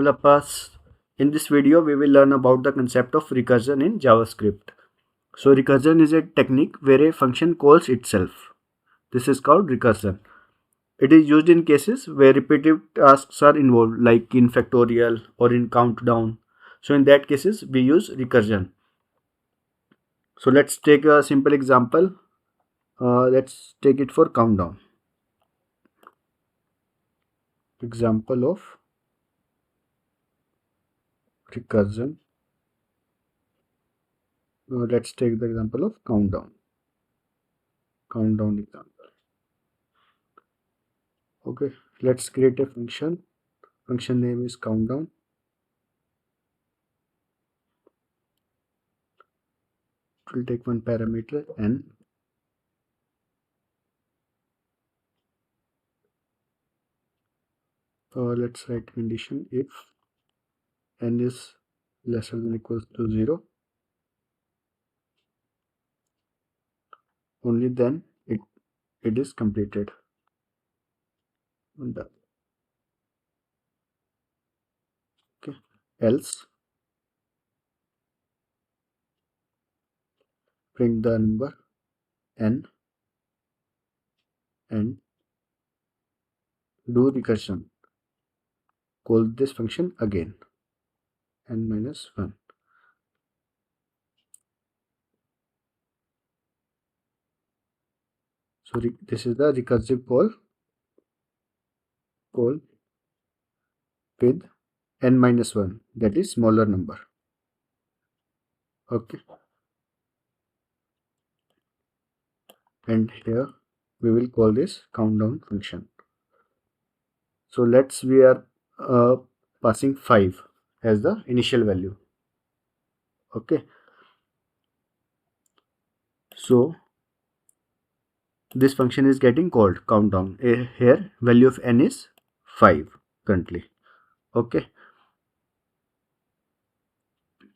all of us. In this video, we will learn about the concept of recursion in JavaScript. So recursion is a technique where a function calls itself. This is called recursion. It is used in cases where repetitive tasks are involved, like in factorial or in countdown. So in that cases, we use recursion. So let's take a simple example. Let's take it for countdown. Example of recursion. Let's take the example of countdown. Countdown example. Okay, let's create a function. Function name is countdown. It will take one parameter n. Let's write condition if n is lesser than or equals to 0, only then it is completed. Done. Okay, else print the number n and do recursion. Call this function again, n minus 1. So this is the recursive call with n minus 1, that is smaller number. Okay, and here we will call this countdown function. So we are passing 5 as the initial value. Okay, so this function is getting called countdown. Here value of n is 5 currently. Okay,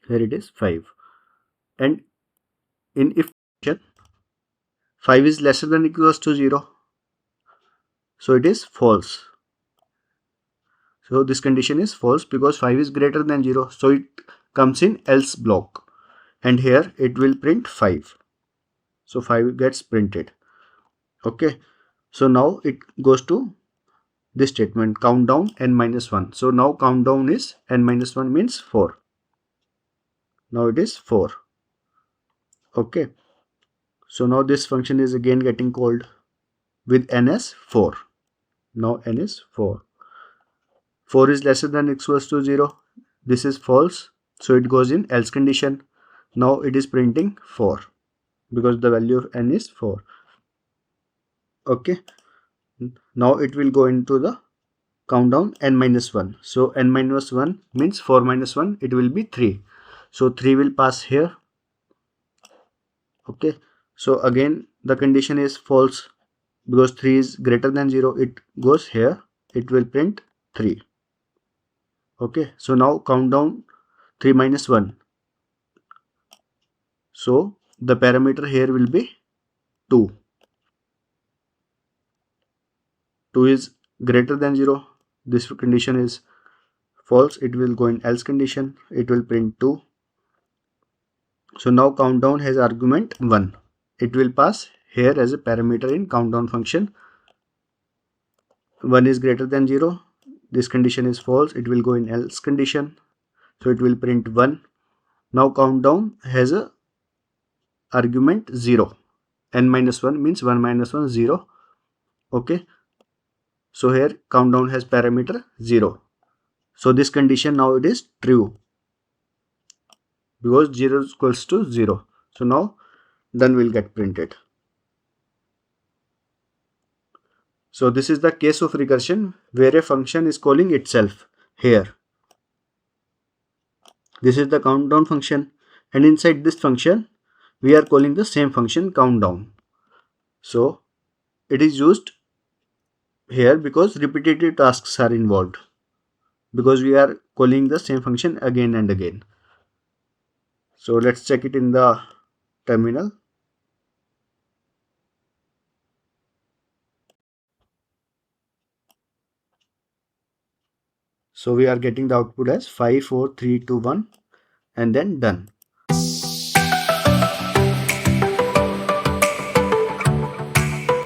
here it is 5, and in if function 5 is lesser than or equals to 0, so it is false. So this condition is false because 5 is greater than 0, so it comes in else block, and here it will print 5. So 5 gets printed. Okay, so now it goes to this statement, countdown n minus 1. So now countdown is n minus 1 means 4. Now it is 4. Okay, so now this function is again getting called with n as 4. Now n is 4. 4 is lesser than or equals to 0. This is false, so it goes in else condition. Now it is printing 4 because the value of n is 4. Okay, now it will go into the countdown n minus 1. So n minus 1 means 4 minus 1, it will be 3. So 3 will pass here. Okay, so again the condition is false because 3 is greater than 0. It goes here, it will print 3. Okay, so now countdown 3 minus 1. So the parameter here will be 2. 2 is greater than 0. This condition is false. It will go in else condition. It will print 2. So now countdown has argument 1. It will pass here as a parameter in countdown function. 1 is greater than 0. This condition is false. It will go in else condition. So it will print 1. Now countdown has a argument 0. n minus 1 means 1 minus 1 0. Okay, so here countdown has parameter 0. So this condition now it is true because 0 is equals to 0. So now done will get printed. So this is the case of recursion where a function is calling itself. Here this is the countdown function, and inside this function we are calling the same function countdown. So it is used here because repetitive tasks are involved, because we are calling the same function again and again. So let's check it in the terminal. So we are getting the output as 5 4 3 2 1 and then done.